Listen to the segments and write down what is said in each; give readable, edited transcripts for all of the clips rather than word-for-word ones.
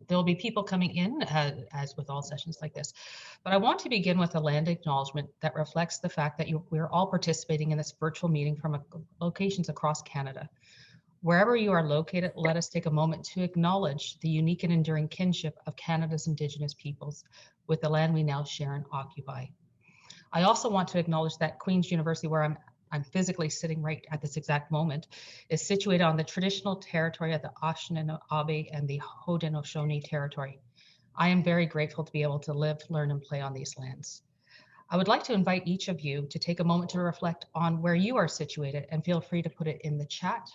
There will be people coming in, as with all sessions like this, but I want to begin with a land acknowledgement that reflects the fact that we're all participating in this virtual meeting from locations across Canada. Wherever you are located, let us take a moment to acknowledge the unique and enduring kinship of Canada's Indigenous peoples with the land we now share and occupy. I also want to acknowledge that Queen's University, where I'm physically sitting right at this exact moment, is situated on the traditional territory of the Anishinaabe and the Haudenosaunee territory. I am very grateful to be able to live, learn, and play on these lands. I would like to invite each of you to take a moment to reflect on where you are situated, and feel free to put it in the chat.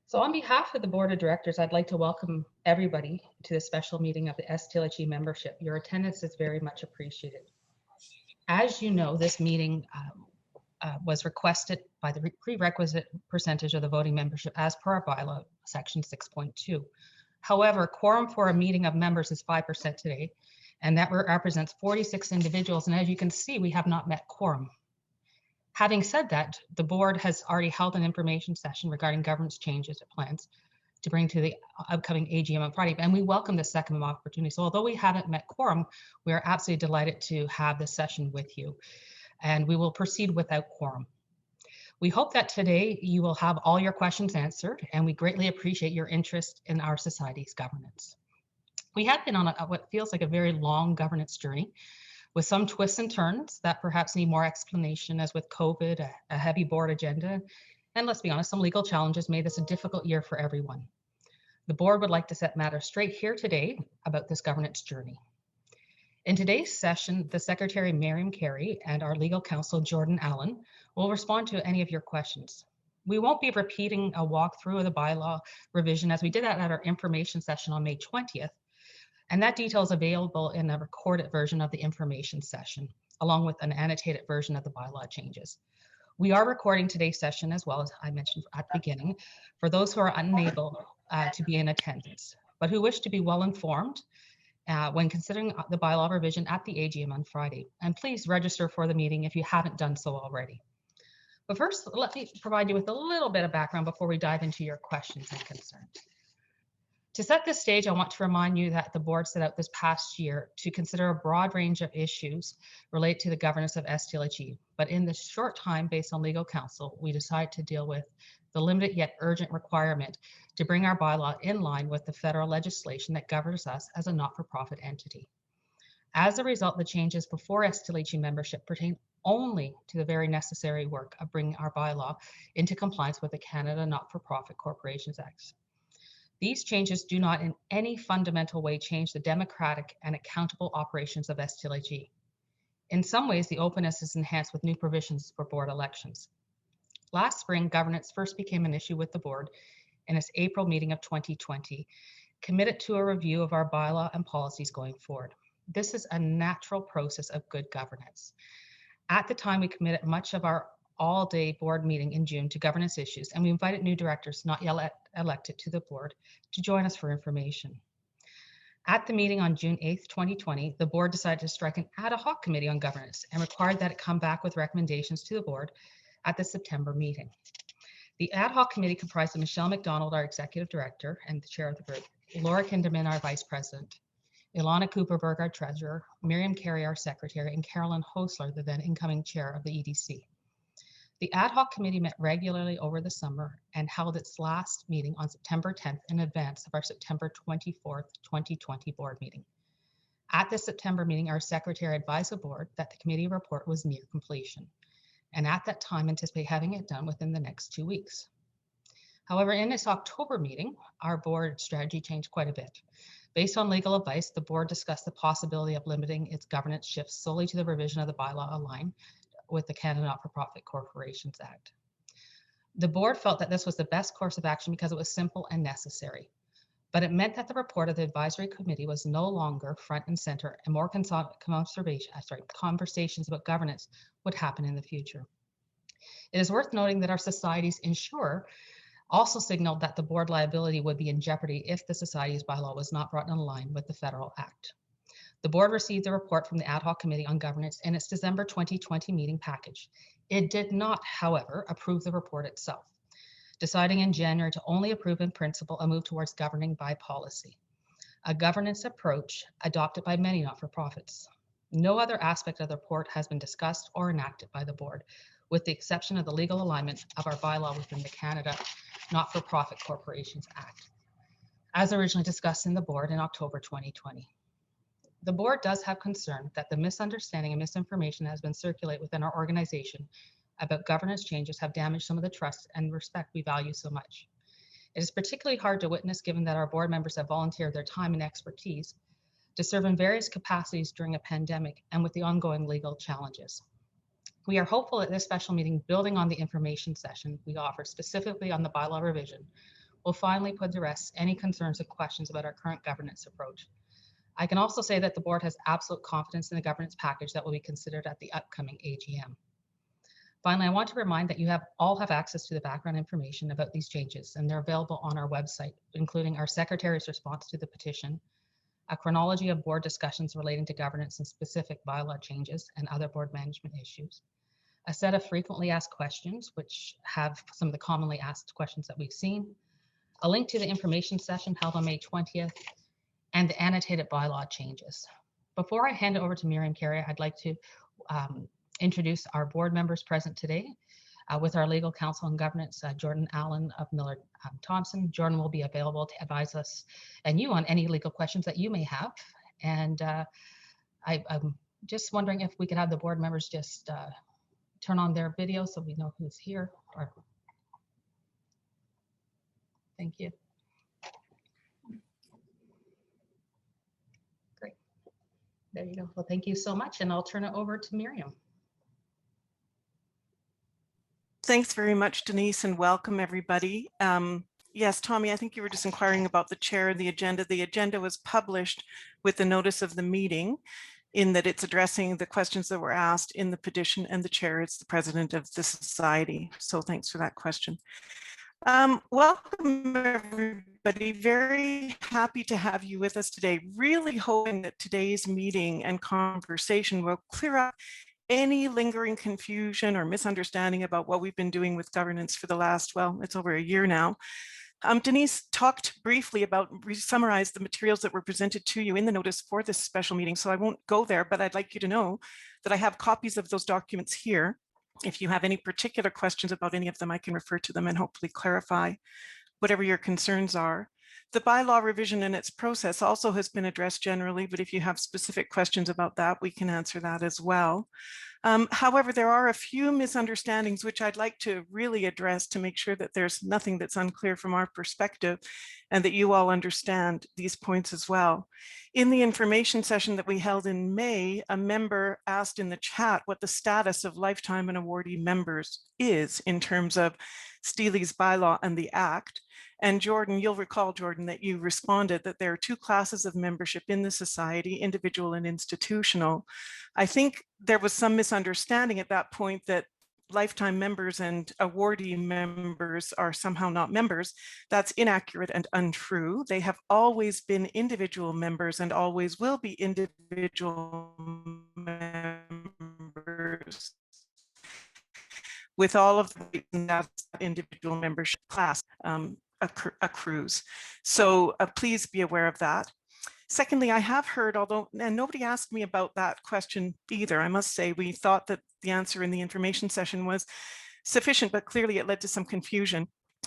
So on behalf of the Board of Directors, I'd like to welcome everybody to the special meeting of the STLHE membership. Your attendance is very much appreciated. As you know, this meeting was requested by the prerequisite percentage of the voting membership as per our bylaw, section 6.2. However, quorum for a meeting of members is 5% today, and that represents 46 individuals. And as you can see, we have not met quorum. Having said that, the board has already held an information session regarding governance changes it plans to bring to the upcoming AGM on Friday, and we welcome this second opportunity. So although we haven't met quorum, we are absolutely delighted to have this session with you, and we will proceed without quorum. We hope that today you will have all your questions answered, and we greatly appreciate your interest in our society's governance. We have been on what feels like a very long governance journey, with some twists and turns that perhaps need more explanation, as with COVID, a heavy board agenda, and let's be honest, some legal challenges made this a difficult year for everyone. The board would like to set matters straight here today about this governance journey. In today's session, the Secretary Miriam Carey and our legal counsel Jordan Allen will respond to any of your questions. We won't be repeating a walkthrough of the bylaw revision, as we did that at our information session on May 20th. And that detail is available in a recorded version of the information session, along with an annotated version of the bylaw changes. We are recording today's session, as well, as I mentioned at the beginning, for those who are unable to be in attendance, but who wish to be well informed when considering the bylaw revision at the AGM on Friday. And please register for the meeting if you haven't done so already. But first, let me provide you with a little bit of background before we dive into your questions and concerns. To set this stage, I want to remind you that the board set out this past year to consider a broad range of issues related to the governance of STLHE. But in this short time, based on legal counsel, we decided to deal with the limited yet urgent requirement to bring our bylaw in line with the federal legislation that governs us as a not-for-profit entity. As a result, the changes before STLHE membership pertain only to the very necessary work of bringing our bylaw into compliance with the Canada Not-for-Profit Corporations Act. These changes do not in any fundamental way change the democratic and accountable operations of STLHE. In some ways, the openness is enhanced with new provisions for board elections. Last spring, governance first became an issue with the board in its April meeting of 2020, committed to a review of our bylaw and policies going forward. This is a natural process of good governance. At the time, we committed much of our all-day board meeting in June to governance issues, and we invited new directors not yet elected to the board to join us for information. At the meeting on June 8th, 2020, the board decided to strike an ad hoc committee on governance and required that it come back with recommendations to the board at the September meeting. The ad hoc committee comprised of Michelle McDonald, our executive director and the chair of the group, Laura Kinderman, our vice president, Ilana Cooperberg, our treasurer, Miriam Carey, our secretary, and Carolyn Hosler, the then incoming chair of the EDC. The ad hoc committee met regularly over the summer and held its last meeting on September 10th in advance of our September 24th, 2020 board meeting. At the September meeting, our secretary advised the board that the committee report was near completion, and at that time anticipate having it done within the next 2 weeks. However, in this October meeting, our board strategy changed quite a bit. Based on legal advice, the board discussed the possibility of limiting its governance shifts solely to the revision of the bylaw aligned with the Canada Not-for-Profit Corporations Act. The board felt that this was the best course of action because it was simple and necessary, but it meant that the report of the advisory committee was no longer front and center, and more conversations about governance would happen in the future. It is worth noting that our society's insurer also signaled that the board liability would be in jeopardy if the society's bylaw was not brought in line with the federal act. The board received the report from the Ad Hoc Committee on Governance in its December 2020 meeting package. It did not, however, approve the report itself, deciding in January to only approve in principle a move towards governing by policy, a governance approach adopted by many not-for-profits. No other aspect of the report has been discussed or enacted by the board, with the exception of the legal alignment of our bylaw within the Canada Not-for-Profit Corporations Act, as originally discussed in the board in October 2020. The board does have concern that the misunderstanding and misinformation that has been circulated within our organization about governance changes have damaged some of the trust and respect we value so much. It is particularly hard to witness given that our board members have volunteered their time and expertise to serve in various capacities during a pandemic and with the ongoing legal challenges. We are hopeful that this special meeting, building on the information session we offered specifically on the bylaw revision, will finally put to rest any concerns and questions about our current governance approach. I can also say that the board has absolute confidence in the governance package that will be considered at the upcoming AGM. Finally, I want to remind that you all have access to the background information about these changes, and they're available on our website, including our secretary's response to the petition, a chronology of board discussions relating to governance and specific bylaw changes and other board management issues, a set of frequently asked questions, which have some of the commonly asked questions that we've seen, a link to the information session held on May 20th, and the annotated bylaw changes. Before I hand it over to Miriam Carey, I'd like to introduce our board members present today. With our legal counsel and governance, Jordan Allen of Miller Thompson. Jordan will be available to advise us and you on any legal questions that you may have. And I'm just wondering if we could have the board members just turn on their video so we know who's here. Thank you. Great. There you go. Well, thank you so much. And I'll turn it over to Miriam. Thanks very much, Denise, and welcome everybody. Yes, Tommy, I think you were just inquiring about the chair and the agenda. The agenda was published with the notice of the meeting in that it's addressing the questions that were asked in the petition, and the chair is the president of the society. So thanks for that question. Welcome everybody. Very happy to have you with us today. Really hoping that today's meeting and conversation will clear up any lingering confusion or misunderstanding about what we've been doing with governance for the last, well, it's over a year now. Denise talked briefly about, summarized the materials that were presented to you in the notice for this special meeting, so I won't go there, but I'd like you to know that I have copies of those documents here. If you have any particular questions about any of them, I can refer to them and hopefully clarify whatever your concerns are. The bylaw revision and its process also has been addressed generally, but if you have specific questions about that, we can answer that as well. However, there are a few misunderstandings which I'd like to really address to make sure that there's nothing that's unclear from our perspective and that you all understand these points as well. In the information session that we held in May, a member asked in the chat what the status of lifetime and awardee members is in terms of STLHE's bylaw and the Act. And Jordan, you'll recall, Jordan, that you responded that there are two classes of membership in the society, individual and institutional. I think there was some misunderstanding at that point that lifetime members and awardee members are somehow not members. That's inaccurate and untrue. They have always been individual members and always will be individual members with all of the that individual membership class accrues. So please be aware of that. Secondly, I have heard, although, and nobody asked me about that question either, I must say, we thought that the answer in the information session was sufficient, but clearly it led to some confusion.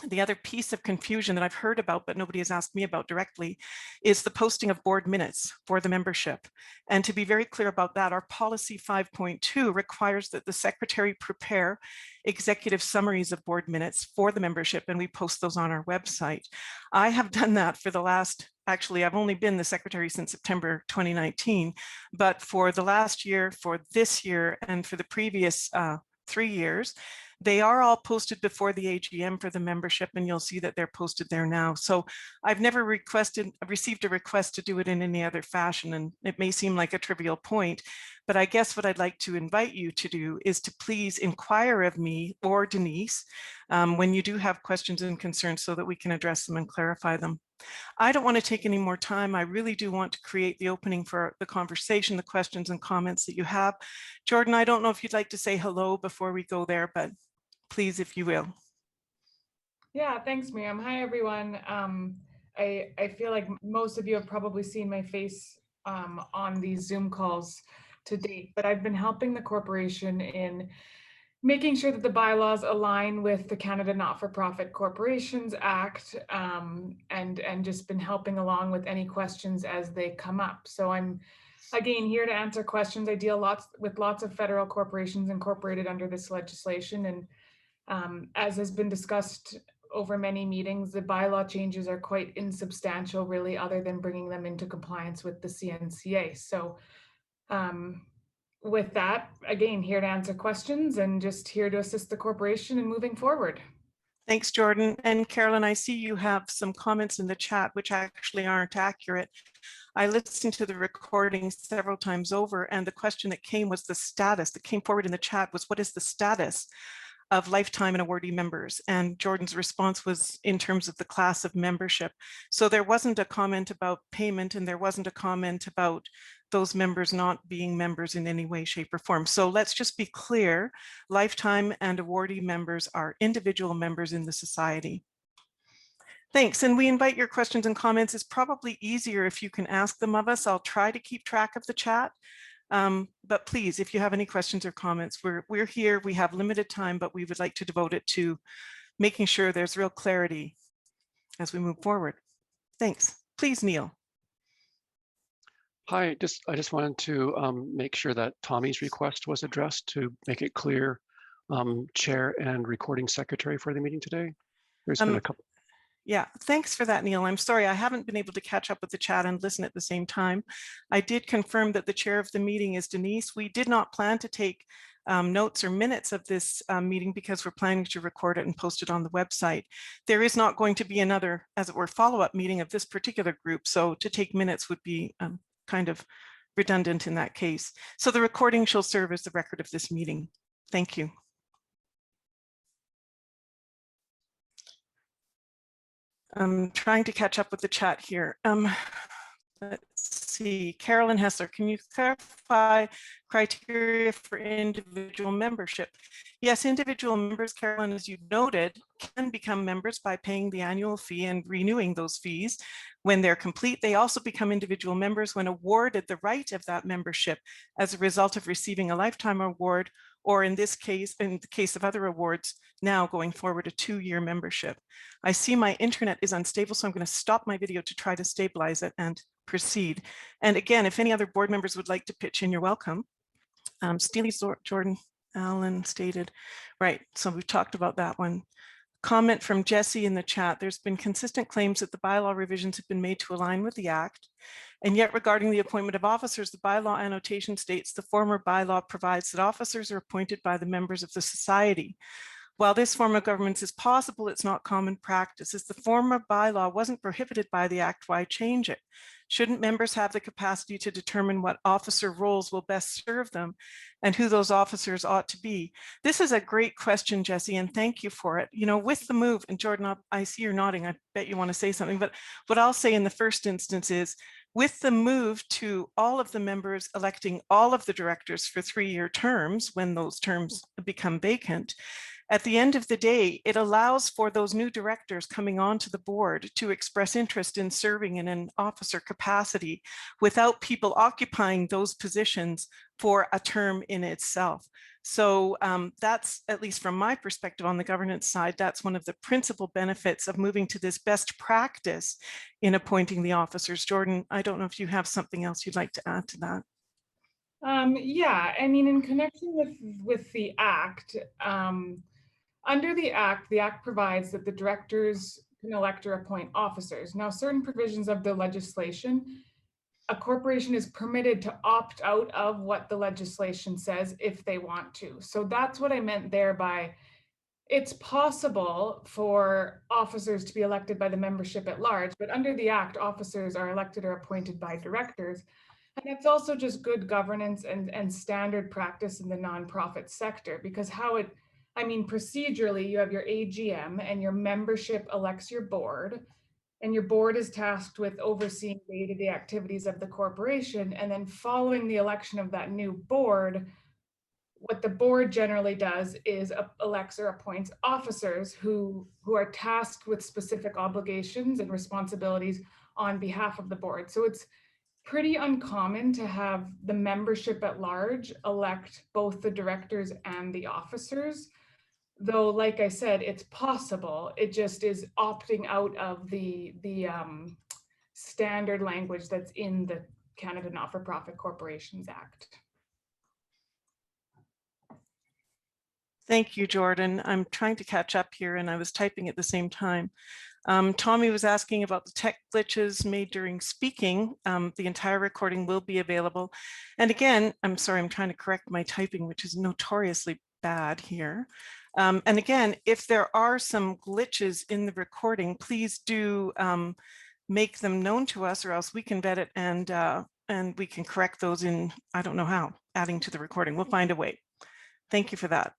The other piece of confusion that I've heard about, but nobody has asked me about directly, is the posting of board minutes for the membership. And to be very clear about that, our policy 5.2 requires that the secretary prepare executive summaries of board minutes for the membership, and we post those on our website. I have done that for the last, actually, I've only been the secretary since September 2019, but for the last year, for this year, and for the previous 3 years, They are all posted before the AGM for the membership, and you'll see that they're posted there now. So I've never received a request to do it in any other fashion, and it may seem like a trivial point, but I guess what I'd like to invite you to do is to please inquire of me or Denise when you do have questions and concerns so that we can address them and clarify them. I don't want to take any more time. I really do want to create the opening for the conversation, the questions and comments that you have. Jordan, I don't know if you'd like to say hello before we go there, but please, if you will. Yeah, thanks, Miriam. Hi, everyone. I feel like most of you have probably seen my face on these Zoom calls to date, but I've been helping the corporation in making sure that the bylaws align with the Canada Not-for-Profit Corporations Act, and just been helping along with any questions as they come up. So I'm again here to answer questions. I deal with lots of federal corporations incorporated under this legislation, and as has been discussed over many meetings, the bylaw changes are quite insubstantial, really, other than bringing them into compliance with the CNCA. So with that, again, here to answer questions and just here to assist the corporation in moving forward. Thanks, Jordan. And Carolyn, I see you have some comments in the chat which actually aren't accurate. I listened to the recording several times over, and the question that came was the status that came forward in the chat was, what is the status of lifetime and awardee members? And Jordan's response was in terms of the class of membership. So there wasn't a comment about payment, and there wasn't a comment about those members not being members in any way, shape, or form. So let's just be clear, lifetime and awardee members are individual members in the society. Thanks, and we invite your questions and comments. It's probably easier if you can ask them of us. I'll try to keep track of the chat. But please, if you have any questions or comments, we're here, we have limited time, but we would like to devote it to making sure there's real clarity as we move forward. Thanks. Please, Neil. Hi, I just wanted to make sure that Tommy's request was addressed to make it clear, chair and recording secretary for the meeting today. There's been a couple. Yeah, thanks for that, Neil. I'm sorry, I haven't been able to catch up with the chat and listen at the same time. I did confirm that the chair of the meeting is Denise. We did not plan to take notes or minutes of this meeting because we're planning to record it and post it on the website. There is not going to be another, as it were, follow-up meeting of this particular group. So to take minutes would be kind of redundant in that case. So the recording shall serve as the record of this meeting. Thank you. I'm trying to catch up with the chat here. Let's see, Carolyn Hessler, can you clarify criteria for individual membership? Yes, individual members, Carolyn, as you noted, can become members by paying the annual fee and renewing those fees. When they're complete, they also become individual members when awarded the right of that membership as a result of receiving a lifetime award, or in this case, in the case of other awards, now going forward, a 2-year membership. I see my internet is unstable, so I'm going to stop my video to try to stabilize it and proceed. And again, if any other board members would like to pitch in, you're welcome. Steely, Jordan, Alan stated, right, so we've talked about that one. Comment from Jessie in the chat, there's been consistent claims that the bylaw revisions have been made to align with the Act, and yet regarding the appointment of officers, the bylaw annotation states the former bylaw provides that officers are appointed by the members of the society. While this form of governance is possible, it's not common practice. As the former bylaw wasn't prohibited by the Act, why change it? Shouldn't members have the capacity to determine what officer roles will best serve them and who those officers ought to be? This is a great question, Jessie, and thank you for it. You know, with the move, and Jordan, I see you're nodding, I bet you want to say something, but what I'll say in the first instance is, with the move to all of the members electing all of the directors for 3-year terms, when those terms become vacant, at the end of the day, it allows for those new directors coming onto the board to express interest in serving in an officer capacity without people occupying those positions for a term in itself. So that's, at least from my perspective on the governance side, that's one of the principal benefits of moving to this best practice in appointing the officers. Jordan, I don't know if you have something else you'd like to add to that. Yeah, I mean, in connection with the Act, under the Act provides that the directors can elect or appoint officers. Now, certain provisions of the legislation, a corporation is permitted to opt out of what the legislation says if they want to. So that's what I meant there by it's possible for officers to be elected by the membership at large, but under the Act, officers are elected or appointed by directors. And it's also just good governance and standard practice in the nonprofit sector, because procedurally, you have your AGM and your membership elects your board, and your board is tasked with overseeing day-to-day activities of the corporation. And then following the election of that new board, what the board generally does is elects or appoints officers who are tasked with specific obligations and responsibilities on behalf of the board. So it's pretty uncommon to have the membership at large elect both the directors and the officers. Though, like I said, it's possible. It just is opting out of the standard language that's in the Canada Not-for-Profit Corporations Act. Thank you, Jordan. I'm trying to catch up here and I was typing at the same time. Tommy was asking about the tech glitches made during speaking. The entire recording will be available. And again, I'm sorry, I'm trying to correct my typing, which is notoriously bad here. And again, if there are some glitches in the recording, please do make them known to us, or else we can vet it and we can correct those in, I don't know how, adding to the recording. We'll find a way. Thank you for that.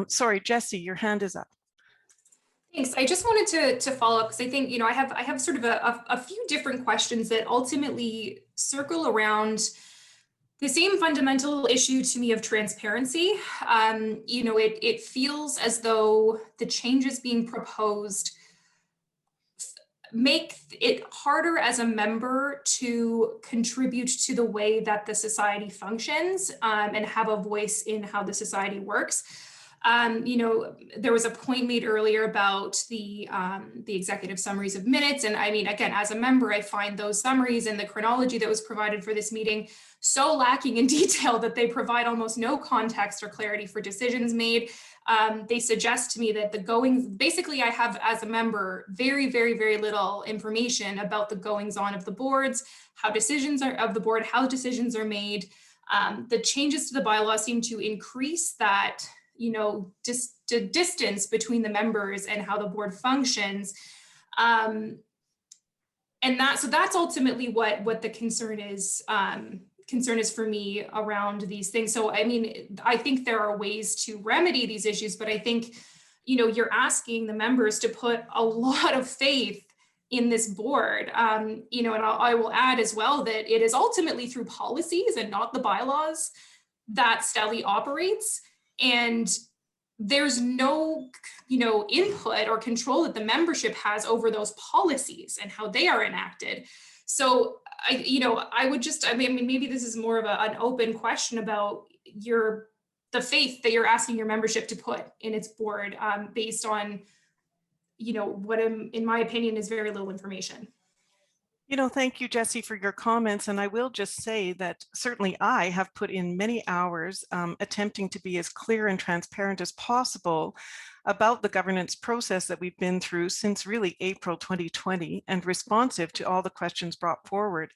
Sorry, Jessie, your hand is up. Thanks. I just wanted to follow up because I think, I have sort of a few different questions that ultimately circle around the same fundamental issue to me of transparency. It feels as though the changes being proposed make it harder as a member to contribute to the way that the society functions and have a voice in how the society works. There was a point made earlier about the executive summaries of minutes. And I mean, again, as a member, I find those summaries and the chronology that was provided for this meeting so lacking in detail that they provide almost no context or clarity for decisions made. They suggest to me that the goings, basically I have as a member, very, very, very little information about the goings on of the boards, how decisions are of the board, how decisions are made. The changes to the bylaw seem to increase that, just the distance between the members and how the board functions. So that's ultimately what the concern is for me around these things. So, I mean, I think there are ways to remedy these issues, but I think, you're asking the members to put a lot of faith in this board, and I will add as well that it is ultimately through policies and not the bylaws that STLHE operates. And there's no, input or control that the membership has over those policies and how they are enacted. So maybe this is more of an open question about the faith that you're asking your membership to put in its board based on, what in my opinion is very little information. Thank you, Jessie, for your comments. And I will just say that certainly I have put in many hours attempting to be as clear and transparent as possible about the governance process that we've been through since really April 2020 and responsive to all the questions brought forward.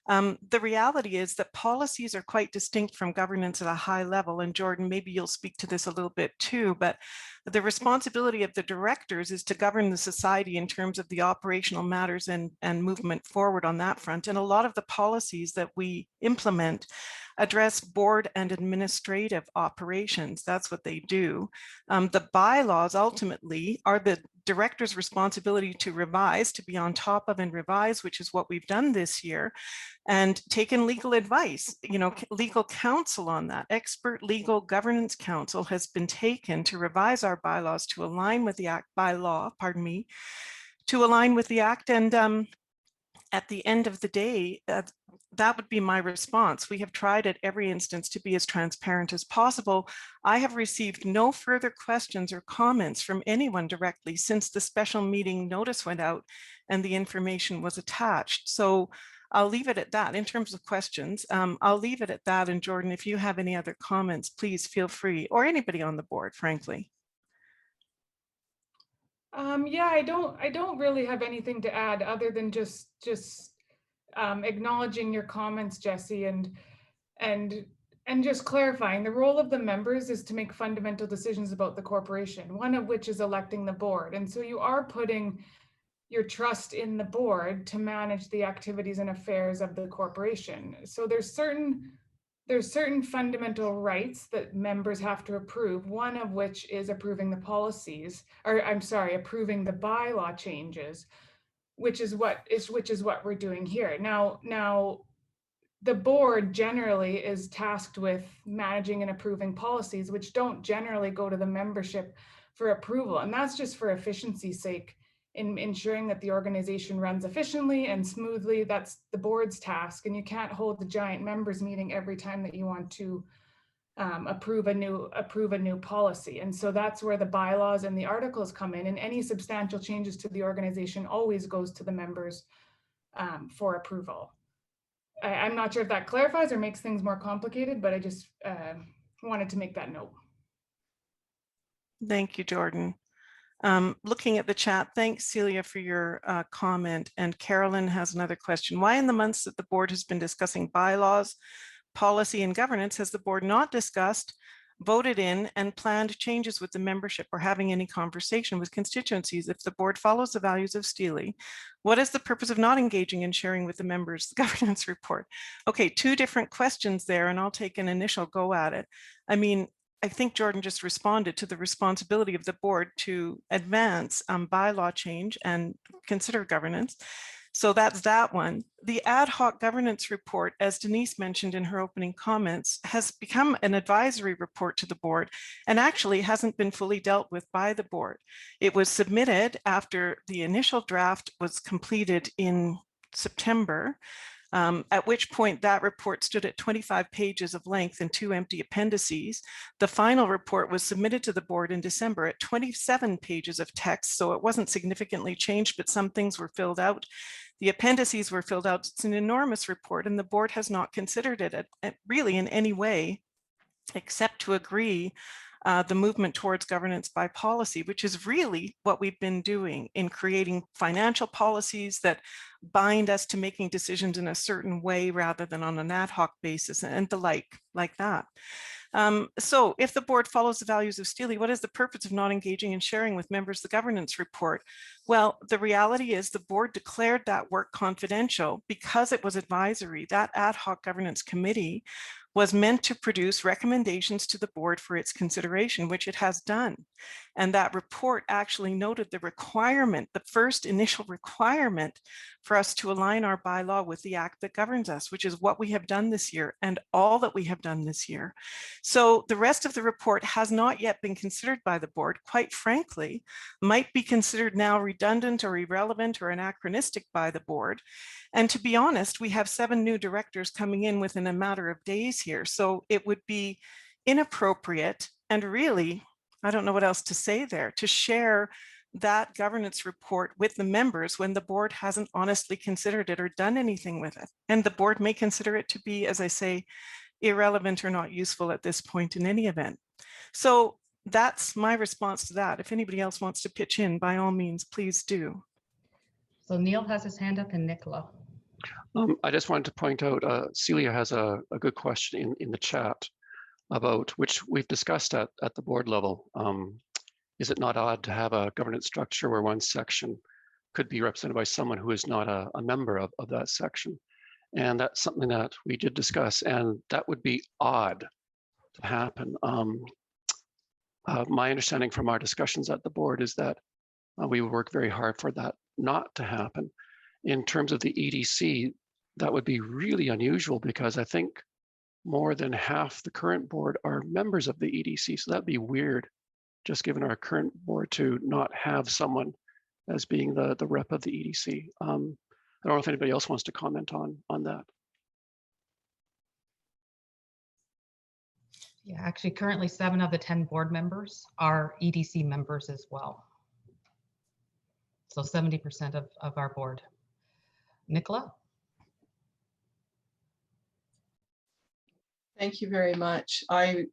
The reality is that policies are quite distinct from governance at a high level. And Jordan, maybe you'll speak to this a little bit too, but the responsibility of the directors is to govern the society in terms of the operational matters and movement forward on that front. And a lot of the policies that we implement address board and administrative operations. That's what they do. The bylaws ultimately are the director's responsibility to revise, to be on top of and revise, which is what we've done this year, and taken legal advice, legal counsel on that. Expert legal governance counsel has been taken to revise our bylaws to align with the Act to align with the Act. And at the end of the day, that would be my response. We have tried at every instance to be as transparent as possible. I have received no further questions or comments from anyone directly since the special meeting notice went out and the information was attached. So I'll leave it at that in terms of questions. I'll leave it at that. And Jordan, if you have any other comments, please feel free, or anybody on the board, frankly. Yeah, I don't really have anything to add other than just acknowledging your comments, Jessie, and just clarifying the role of the members is to make fundamental decisions about the corporation, one of which is electing the board. And so you are putting your trust in the board to manage the activities and affairs of the corporation. So there's certain fundamental rights that members have to approve, one of which is approving the policies, or I'm sorry, approving the bylaw changes, which is what we're doing here. Now, the board generally is tasked with managing and approving policies, which don't generally go to the membership for approval. And that's just for efficiency's sake, in ensuring that the organization runs efficiently and smoothly. That's the board's task. And you can't hold the giant members meeting every time that you want to approve a new policy. And so that's where the bylaws and the articles come in, and any substantial changes to the organization always goes to the members for approval. I'm not sure if that clarifies or makes things more complicated, but I just wanted to make that note. Thank you, Jordan. Looking at the chat, thanks, Celia, for your comment. And Carolyn has another question. Why in the months that the board has been discussing bylaws, policy, and governance has the board not discussed, voted in, and planned changes with the membership or having any conversation with constituencies? If the board follows the values of STLHE, what is the purpose of not engaging and sharing with the members the governance report? Okay, two different questions there, and I'll take an initial go at it. I mean, I think Jordan just responded to the responsibility of the board to advance bylaw change and consider governance. So that's that one. The ad hoc governance report, as Denise mentioned in her opening comments, has become an advisory report to the board and actually hasn't been fully dealt with by the board. It was submitted after the initial draft was completed in September, at which point that report stood at 25 pages of length and 2 empty appendices. The final report was submitted to the board in December at 27 pages of text, so it wasn't significantly changed, but some things were filled out. The appendices were filled out. It's an enormous report, and the board has not considered it really in any way, except to agree the movement towards governance by policy, which is really what we've been doing in creating financial policies that bind us to making decisions in a certain way rather than on an ad hoc basis and the like that. So if the board follows the values of STLHE, what is the purpose of not engaging and sharing with members the governance report? Well, the reality is the board declared that work confidential because it was advisory. That ad hoc governance committee was meant to produce recommendations to the board for its consideration, which it has done. And that report actually noted the requirement, the first initial requirement for us to align our bylaw with the act that governs us, which is what we have done this year and all that we have done this year. So the rest of the report has not yet been considered by the board, quite frankly, might be considered now redundant or irrelevant or anachronistic by the board. And to be honest, we have 7 new directors coming in within a matter of days here. So it would be inappropriate and really, I don't know what else to say there, to share that governance report with the members when the board hasn't honestly considered it or done anything with it. And the board may consider it to be, as I say, irrelevant or not useful at this point in any event. So that's my response to that. If anybody else wants to pitch in, by all means, please do. So Neil has his hand up and Nicola. I just wanted to point out, Celia has a good question in the chat about which we've discussed at the board level. Is it not odd to have a governance structure where one section could be represented by someone who is not a member of that section? And that's something that we did discuss, and that would be odd to happen. My understanding from our discussions at the board is that we would work very hard for that not to happen. In terms of the EDC, that would be really unusual because I think more than half the current board are members of the EDC. So that'd be weird, just given our current board, to not have someone as being the rep of the EDC. I don't know if anybody else wants to comment on that. Yeah, actually currently 7 of the 10 board members are EDC members as well. So 70% of our board. Nicola? Thank you very much. I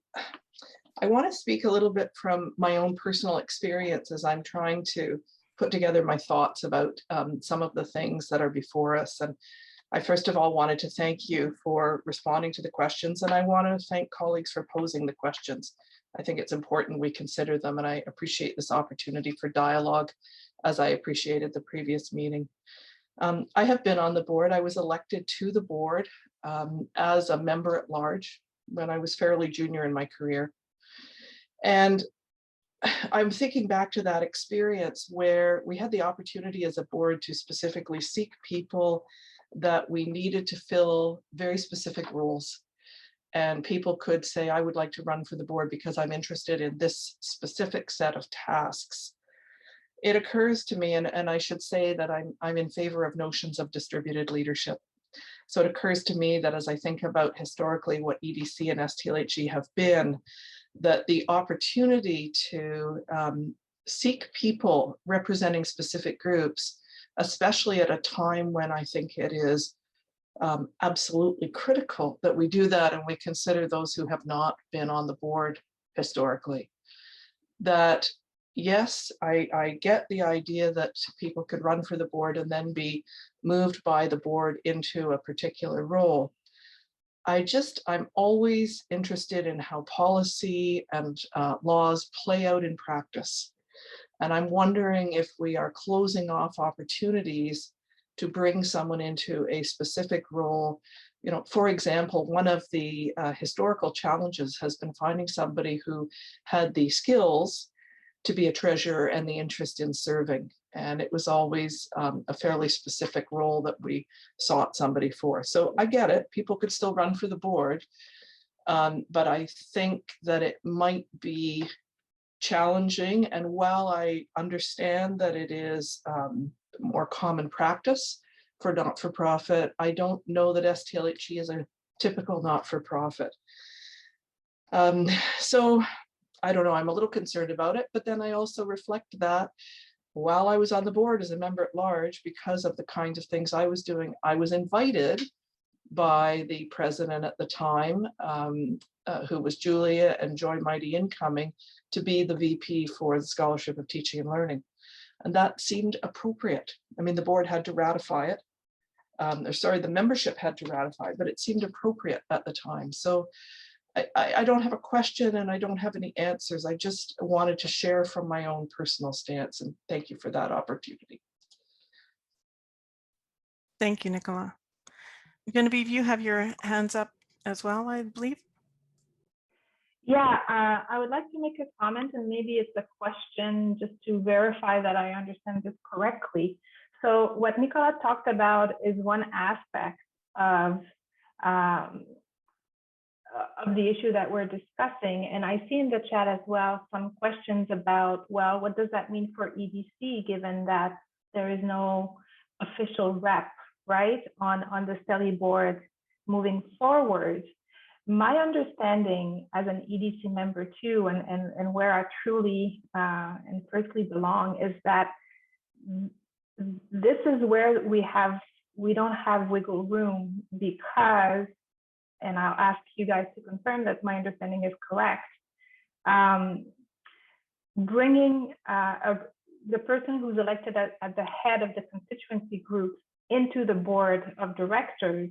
want to speak a little bit from my own personal experience as I'm trying to put together my thoughts about some of the things that are before us. And I first of all wanted to thank you for responding to the questions, and I want to thank colleagues for posing the questions. I think it's important we consider them, and I appreciate this opportunity for dialogue, as I appreciated the previous meeting. I have been on the board. I was elected to the board as a member at large when I was fairly junior in my career. And I'm thinking back to that experience where we had the opportunity as a board to specifically seek people that we needed to fill very specific roles. And people could say, I would like to run for the board because I'm interested in this specific set of tasks. It occurs to me, and I should say that I'm in favor of notions of distributed leadership. So it occurs to me that as I think about historically what EDC and STLHE have been, that the opportunity to seek people representing specific groups, especially at a time when I think it is absolutely critical that we do that and we consider those who have not been on the board historically. That yes, I get the idea that people could run for the board and then be moved by the board into a particular role. I'm always interested in how policy and laws play out in practice. And I'm wondering if we are closing off opportunities to bring someone into a specific role. You know, for example, one of the historical challenges has been finding somebody who had the skills to be a treasurer and the interest in serving. And it was always a fairly specific role that we sought somebody for. So I get it, people could still run for the board, but I think that it might be challenging. And while I understand that it is more common practice for not-for-profit, I don't know that STLHE is a typical not-for-profit. So I don't know, I'm a little concerned about it, but then I also reflect that while I was on the board as a member at large, because of the kinds of things I was doing, I was invited by the president at the time, who was Julia and Joy Mighty incoming, to be the VP for the Scholarship of Teaching and Learning. And that seemed appropriate. I mean, the board had to ratify it. The membership had to ratify it, but it seemed appropriate at the time. So I don't have a question and I don't have any answers. I just wanted to share from my own personal stance, and thank you for that opportunity. Thank you, Nicola. Genevieve, you have your hands up as well, I believe. Yeah, I would like to make a comment, and maybe it's a question just to verify that I understand this correctly. So what Nicola talked about is one aspect of the issue that we're discussing. And I see in the chat as well some questions about, well, what does that mean for EDC, given that there is no official rep, right, on the STLHE board moving forward? My understanding as an EDC member too, and where I truly and firstly belong, is that this is where we don't have wiggle room, because, and I'll ask you guys to confirm that my understanding is correct, bringing the person who's elected at the head of the constituency group into the board of directors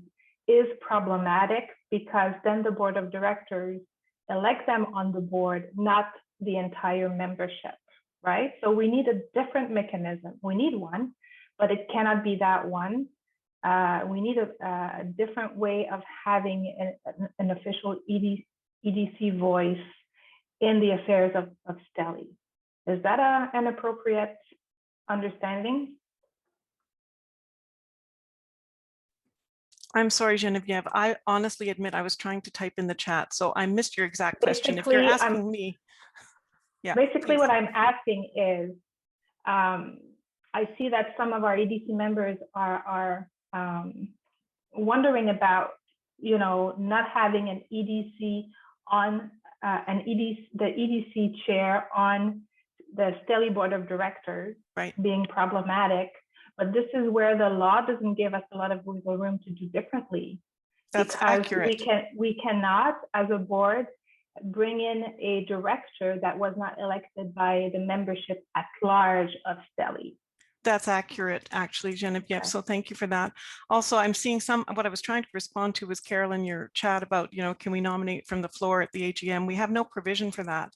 is problematic, because then the board of directors elect them on the board, not the entire membership, right? So we need a different mechanism. We need one, but it cannot be that one. We need a different way of having an official EDC voice in the affairs of STLHE. Is that an appropriate understanding? I'm sorry, Genevieve. I honestly admit I was trying to type in the chat, so I missed your exact question. If you're asking me, yeah. Basically, please. what I'm asking is, I see that some of our EDC members are wondering about, you know, not having an EDC on the EDC chair on the STLHE Board of Directors, right, being problematic. But this is where the law doesn't give us a lot of wiggle room to do differently. That's because accurate. We cannot, as a board, bring in a director that was not elected by the membership at large of STLHE. That's accurate, actually, Genevieve. Okay. So thank you for that. Also, I'm seeing what I was trying to respond to was, Carolyn, your chat about, can we nominate from the floor at the AGM? We have no provision for that.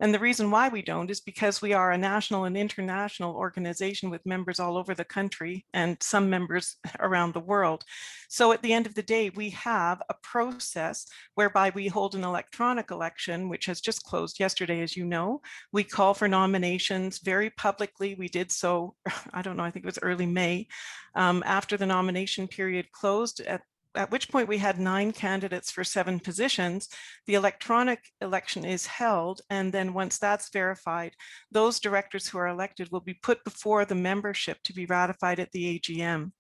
And the reason why we don't is because we are a national and international organization with members all over the country and some members around the world. So at the end of the day, we have a process whereby we hold an electronic election, which has just closed yesterday, as you know. We call for nominations very publicly. We did so, I don't know, I think it was early May, after the nomination period closed, at which point we had 9 candidates for 7 positions. The electronic election is held, and then once that's verified, those directors who are elected will be put before the membership to be ratified at the AGM.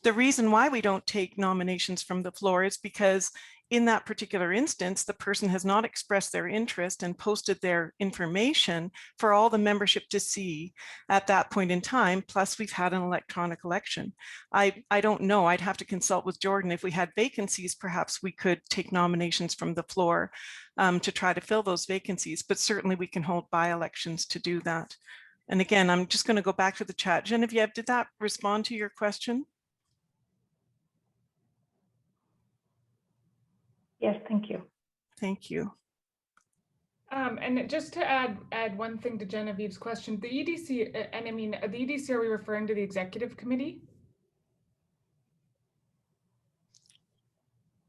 The reason why we don't take nominations from the floor is because in that particular instance, the person has not expressed their interest and posted their information for all the membership to see at that point in time. Plus, we've had an electronic election. I don't know. I'd have to consult with Jordan. If we had vacancies, perhaps we could take nominations from the floor to try to fill those vacancies, but certainly we can hold by-elections to do that. And again, I'm just going to go back to the chat. Genevieve, did that respond to your question? Yes, thank you. Thank you. And just to add one thing to Genevieve's question, the EDC, and I mean, the EDC, are we referring to the executive committee?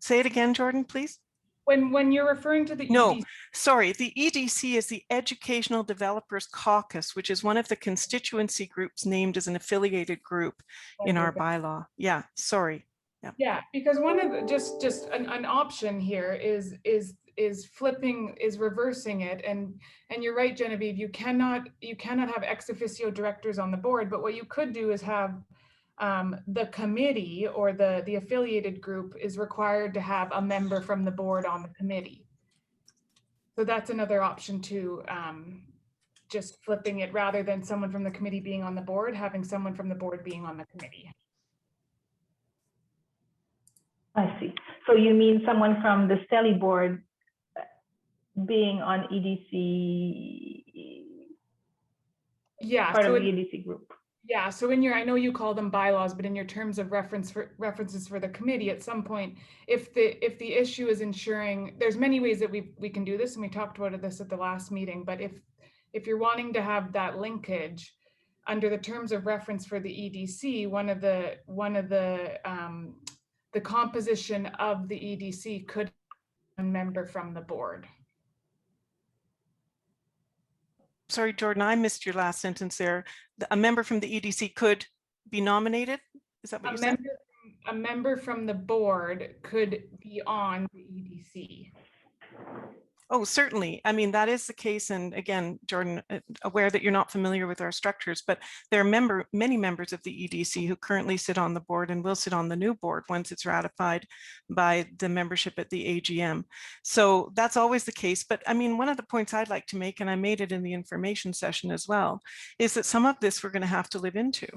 Say it again, Jordan, please. When you're referring to the No, EDC, sorry, the EDC is the Educational Developers Caucus, which is one of the constituency groups named as an affiliated group in our bylaw. Yeah, sorry. Yeah, because one of the, just an option here is reversing it, and you're right, Genevieve, you cannot have ex officio directors on the board, but what you could do is have the committee or the affiliated group is required to have a member from the board on the committee. So that's another option too, just flipping it, rather than someone from the committee being on the board, having someone from the board being on the committee. I see. So you mean someone from the STLHE board being on EDC? Yeah, part so of the EDC group. Yeah, so in your, I know you call them bylaws, but in your terms of references for the committee, at some point, if the issue is ensuring, there's many ways that we can do this, and we talked about this at the last meeting, but if you're wanting to have that linkage under the terms of reference for the EDC, one of the composition of the EDC could be a member from the board. Sorry, Jordan, I missed your last sentence there. A member from the EDC could be nominated? Is that what you said? A member from the board could be on the EDC. Oh, certainly. I mean, that is the case. And again, Jordan, aware that you're not familiar with our structures, but there are many members of the EDC who currently sit on the board and will sit on the new board once it's ratified by the membership at the AGM. So that's always the case. But I mean, one of the points I'd like to make, and I made it in the information session as well, is that some of this we're going to have to live into.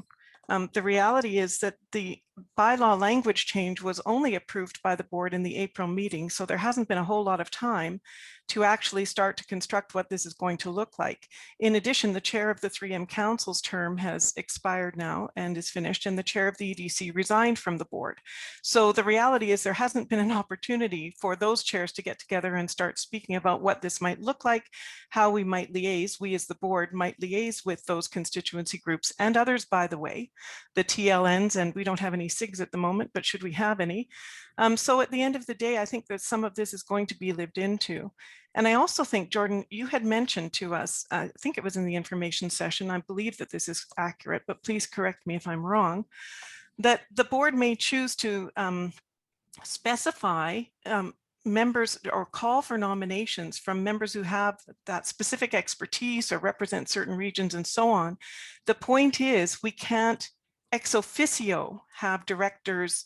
The reality is that the bylaw language change was only approved by the board in the April meeting, so there hasn't been a whole lot of time to actually start to construct what this is going to look like. In addition, the chair of the 3M Council's term has expired now and is finished, and the chair of the EDC resigned from the board. So the reality is there hasn't been an opportunity for those chairs to get together and start speaking about what this might look like, how we might liaise, we as the board might liaise with those constituency groups and others, by the way, the TLNs, and we don't have any SIGs at the moment, but should we have any? So at the end of the day, I think that some of this is going to be lived into. And I also think, Jordan, you had mentioned to us, I think it was in the information session, I believe that this is accurate, but please correct me if I'm wrong, that the board may choose to specify members or call for nominations from members who have that specific expertise or represent certain regions and so on. The point is, we can't ex officio have directors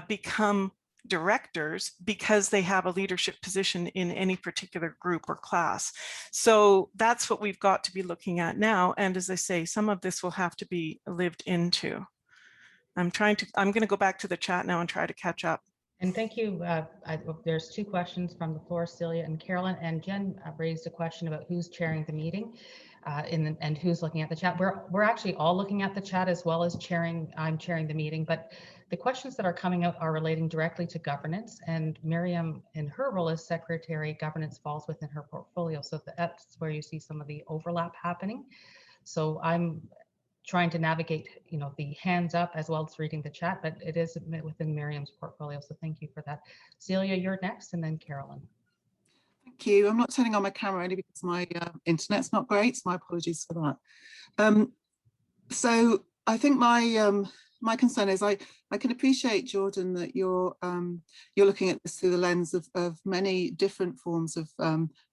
become directors because they have a leadership position in any particular group or class. So that's what we've got to be looking at now. And as I say, some of this will have to be lived into. I'm going to go back to the chat now and try to catch up. And thank you. There's 2 questions from the floor, Celia and Carolyn, and Jen raised a question about who's chairing the meeting. and who's looking at the chat. We're actually all looking at the chat as well as I'm chairing the meeting, but the questions that are coming out are relating directly to governance, and Miriam, in her role as secretary, governance falls within her portfolio. So that's where you see some of the overlap happening. So I'm trying to navigate, the hands up as well as reading the chat, but it is within Miriam's portfolio. So thank you for that. Celia, you're next, and then Carolyn. Thank you. I'm not turning on my camera only because my internet's not great. So my apologies for that. So I think my concern is I can appreciate, Jordan, that you're looking at this through the lens of many different forms of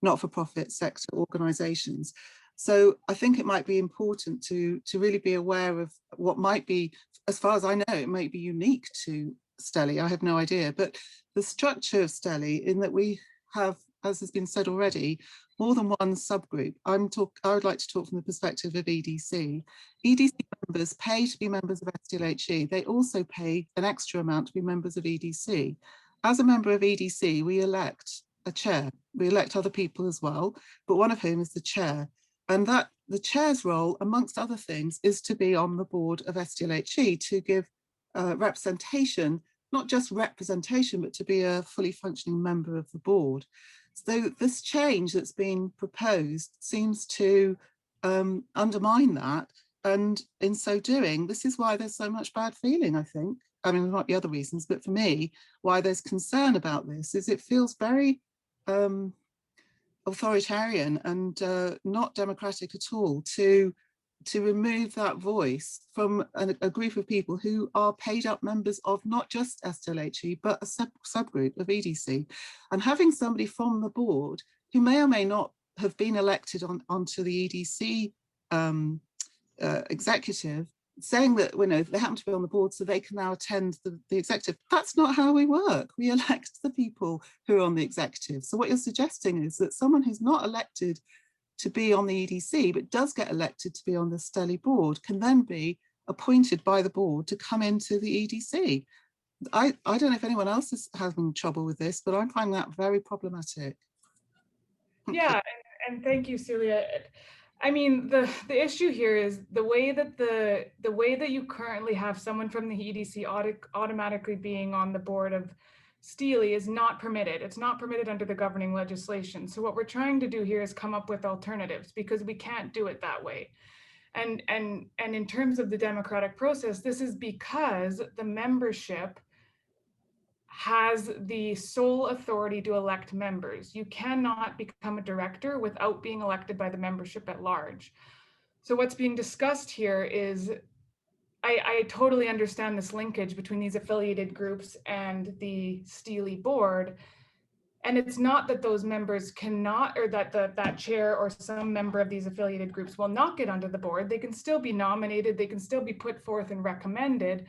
not-for-profit sector organisations. So I think it might be important to really be aware of what might be, as far as I know, it might be unique to STLHE. I have no idea, but the structure of STLHE, in that we have, as has been said already, more than one subgroup. I would like to talk from the perspective of EDC. EDC members pay to be members of STLHE. They also pay an extra amount to be members of EDC. As a member of EDC, we elect a chair. We elect other people as well, but one of whom is the chair. And that the chair's role, amongst other things, is to be on the board of STLHE, to give representation, not just representation, but to be a fully functioning member of the board. So this change that's been proposed seems to undermine that. And in so doing, this is why there's so much bad feeling, I think. I mean, there might be other reasons, but for me, why there's concern about this is it feels very authoritarian and not democratic at all to remove that voice from a group of people who are paid up members of not just STLHE, but a subgroup of EDC. And having somebody from the board who may or may not have been elected onto the EDC executive, saying that they happen to be on the board so they can now attend the executive. That's not how we work. We elect the people who are on the executive. So what you're suggesting is that someone who's not elected to be on the EDC, but does get elected to be on the STLHE board, can then be appointed by the board to come into the EDC. I don't know if anyone else is having trouble with this, but I'm finding that very problematic. Yeah, and thank you, Celia. I mean, the issue here is the way that you currently have someone from the EDC automatically being on the board of STLHE is not permitted. It's not permitted under the governing legislation. So what we're trying to do here is come up with alternatives, because we can't do it that way. And in terms of the democratic process, this is because the membership has the sole authority to elect members. You cannot become a director without being elected by the membership at large. So what's being discussed here is, I totally understand this linkage between these affiliated groups and the STLHE board. And it's not that those members cannot, or that that chair or some member of these affiliated groups will not get onto the board. They can still be nominated, they can still be put forth and recommended.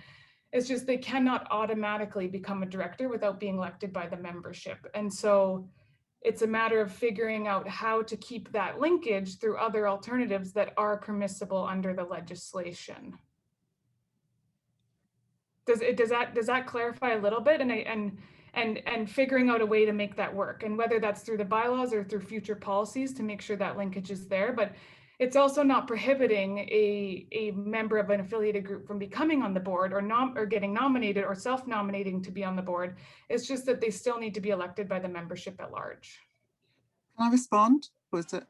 It's just they cannot automatically become a director without being elected by the membership. And so it's a matter of figuring out how to keep that linkage through other alternatives that are permissible under the legislation. Does that clarify a little bit? And figuring out a way to make that work, and whether that's through the bylaws or through future policies to make sure that linkage is there. But it's also not prohibiting a member of an affiliated group from becoming on the board or getting nominated or self-nominating to be on the board. It's just that they still need to be elected by the membership at large. Can I respond? Or is it?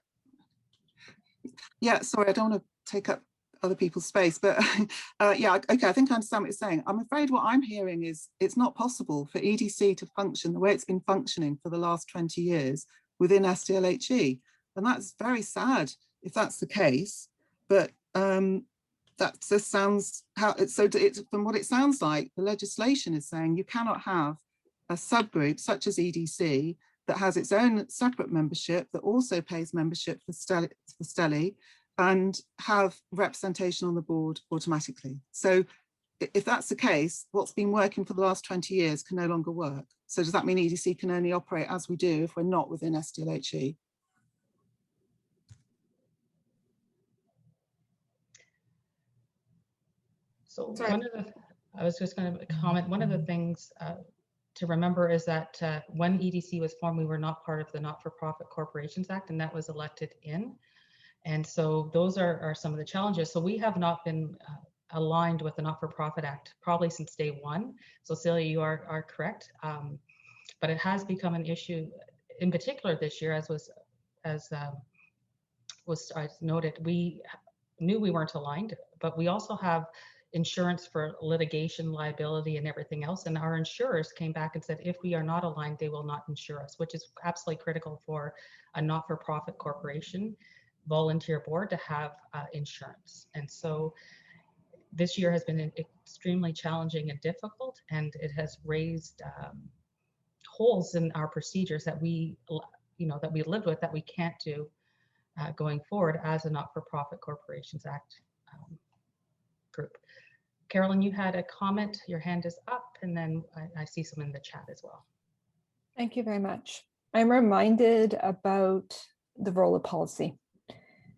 Yeah, sorry, I don't want to take up other people's space, but yeah, okay, I think I understand what you're saying. I'm afraid what I'm hearing is it's not possible for EDC to function the way it's been functioning for the last 20 years within STLHE. And that's very sad if that's the case, but that just sounds how it's so from what it sounds like, the legislation is saying you cannot have a subgroup such as EDC that has its own separate membership that also pays membership for STLHE and have representation on the board automatically. So if that's the case, what's been working for the last 20 years can no longer work. So does that mean EDC can only operate as we do if we're not within STLHE? So I was just going to comment, one of the things to remember is that when EDC was formed, we were not part of the Not-for-Profit Corporations Act, and that was elected in. And so those are some of the challenges. So we have not been aligned with the Not-for-Profit Act probably since day one. So Celia, you are correct. But it has become an issue in particular this year, as noted. We knew we weren't aligned, but we also have insurance for litigation liability and everything else. And our insurers came back and said, if we are not aligned, they will not insure us, which is absolutely critical for a not-for-profit corporation volunteer board to have insurance. And so this year has been extremely challenging and difficult, and it has raised holes in our procedures that we lived with, that we can't do going forward as a Not-for-Profit Corporations Act group. Carolyn, you had a comment. Your hand is up, and then I see some in the chat as well. Thank you very much. I'm reminded about the role of policy.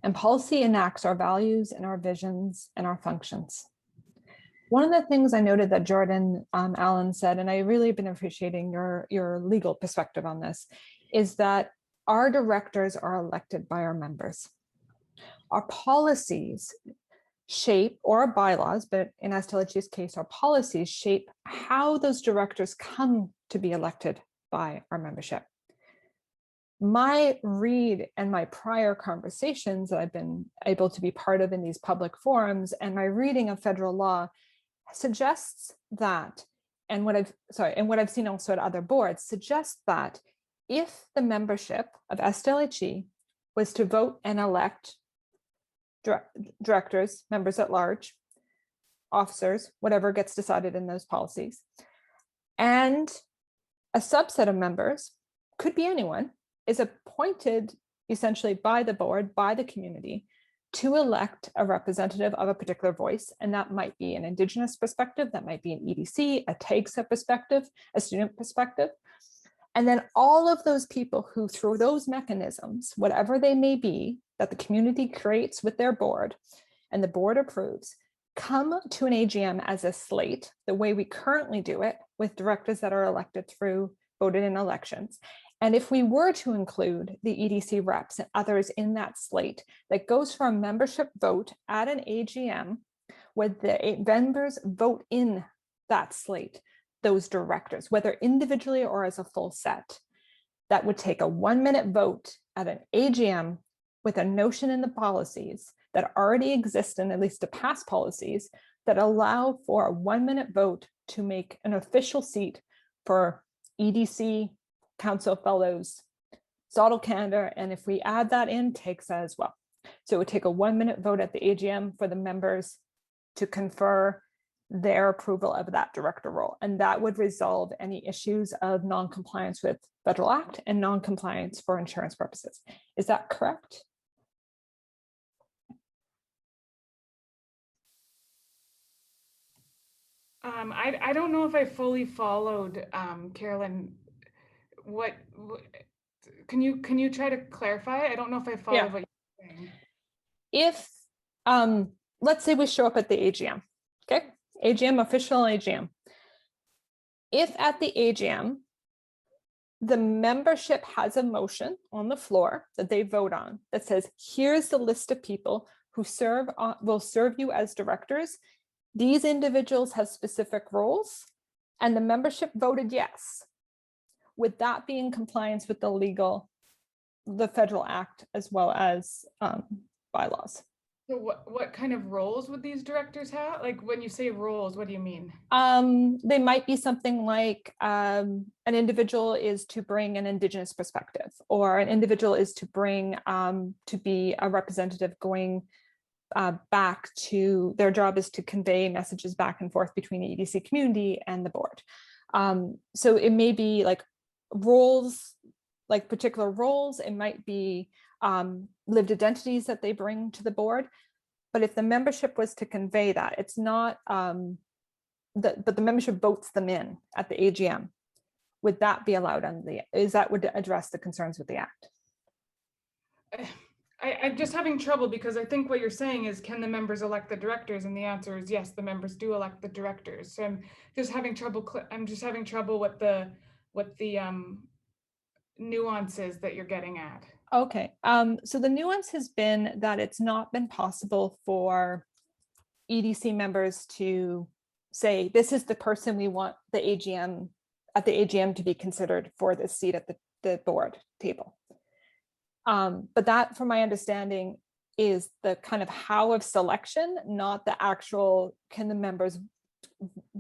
And policy enacts our values and our visions and our functions. One of the things I noted that Jordan Allen said, and I really have been appreciating your legal perspective on this, is that our directors are elected by our members. Our policies shape, or our bylaws, but in STLHE's case, our policies shape how those directors come to be elected by our membership. My read and my prior conversations that I've been able to be part of in these public forums, and my reading of federal law suggests that, and what I've seen also at other boards suggests that if the membership of STLHE was to vote and elect directors, members at large, officers, whatever gets decided in those policies, and a subset of members, could be anyone, is appointed essentially by the board, by the community, to elect a representative of a particular voice. And that might be an Indigenous perspective, that might be an EDC, a TAGSA perspective, a student perspective. And then all of those people who, through those mechanisms, whatever they may be, that the community creates with their board and the board approves, come to an AGM as a slate, the way we currently do it with directors that are elected through voted in elections. And if we were to include the EDC reps and others in that slate, that goes for a membership vote at an AGM, where the members vote in that slate, those directors, whether individually or as a full set, that would take a 1-minute vote at an AGM with a notion in the policies that already exist, in at least to pass policies that allow for a 1-minute vote to make an official seat for EDC, Council Fellows, Zottle Canada, and if we add that in, TAGSA as well. So it would take a 1-minute vote at the AGM for the members to confer their approval of that director role. And that would resolve any issues of non-compliance with Federal Act and non-compliance for insurance purposes. Is that correct? I don't know if I fully followed, Carolyn. What can you try to clarify? I don't know if I followed what you're saying. If let's say we show up at the AGM, okay, AGM, official AGM. If at the AGM the membership has a motion on the floor that they vote on that says, here's the list of people who will serve you as directors. These individuals have specific roles, and the membership voted yes. Would that be in compliance with the Federal Act as well as bylaws? So what kind of roles would these directors have? Like when you say roles, what do you mean? They might be something like an individual is to bring an Indigenous perspective, or an individual is to bring to be a representative going back to, their job is to convey messages back and forth between the EDC community and the board. So it may be like roles, like particular roles. It might be lived identities that they bring to the board. But if the membership was to convey that, it's not, but the membership votes them in at the AGM. Would that be allowed under would address the concerns with the Act? I'm just having trouble because I think what you're saying is, can the members elect the directors? And the answer is yes, the members do elect the directors. So I'm just having trouble. with the nuances that you're getting at. Okay, so the nuance has been that it's not been possible for EDC members to say, this is the person we want the AGM to be considered for this seat at the board table. But that, from my understanding, is the kind of how of selection, not the actual, can the members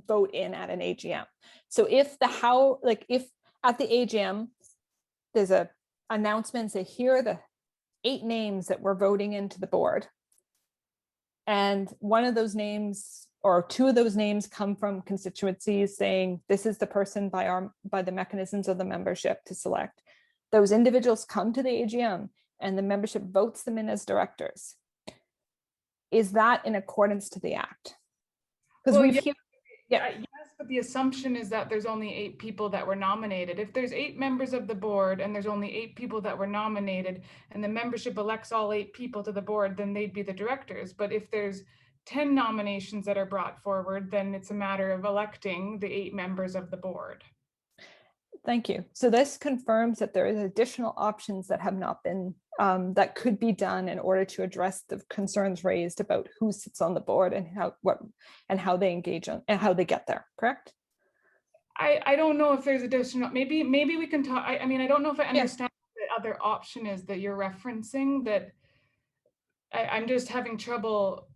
vote in at an AGM. So if the how, like if at the AGM, there's a announcement, say, here are the 8 names that we're voting into the board. And one of those names or 2 of those names come from constituencies saying, this is the person by the mechanisms of the membership to select. Those individuals come to the AGM and the membership votes them in as directors. Is that in accordance to the Act? Because Well, we've yes, but the assumption is that there's only 8 people that were nominated. If there's 8 members of the board and there's only 8 people that were nominated and the membership elects all 8 people to the board, then they'd be the directors. But if there's 10 nominations that are brought forward, then it's a matter of electing the 8 members of the board. Thank you. So this confirms that there is additional options that have not been, that could be done in order to address the concerns raised about who sits on the board and how they engage on and how they get there, correct? I don't know if there's additional, maybe we can talk, I mean, I don't know if I understand what the other option is that you're referencing, that I'm just having trouble.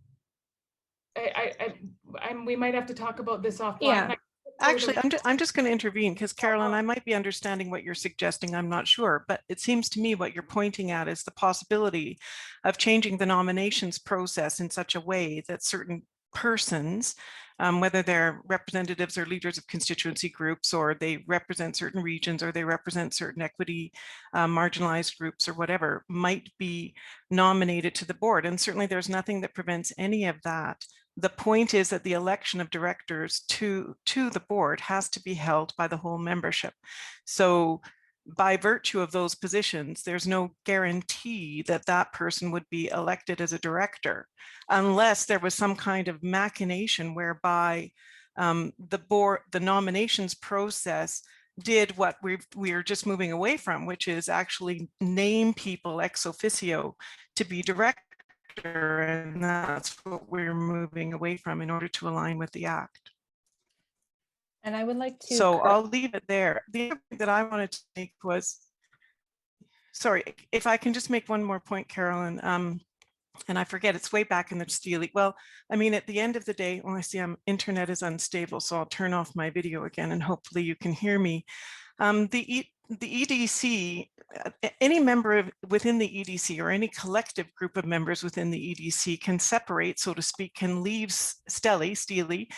We might have to talk about this offline. Yeah. Actually, I'm just going to intervene because, Carolyn, I might be understanding what you're suggesting. I'm not sure, but it seems to me what you're pointing at is the possibility of changing the nominations process in such a way that certain persons, whether they're representatives or leaders of constituency groups, or they represent certain regions, or they represent certain equity marginalized groups or whatever, might be nominated to the board. And certainly there's nothing that prevents any of that. The point is that the election of directors to the board has to be held by the whole membership. So by virtue of those positions, there's no guarantee that that person would be elected as a director, unless there was some kind of machination whereby the nominations process did what we're just moving away from, which is actually name people ex officio to be directors. And that's what we're moving away from in order to align with the Act. And I would like to. So I'll leave it there. The other thing that I wanted to make was, sorry, if I can just make one more point, Carolyn, and I forget, it's way back in the STLHE. Well, I mean, at the end of the day, well, I see internet is unstable, so I'll turn off my video again and hopefully you can hear me. The EDC, any member within the EDC or any collective group of members within the EDC can separate, so to speak, can leave STLHE,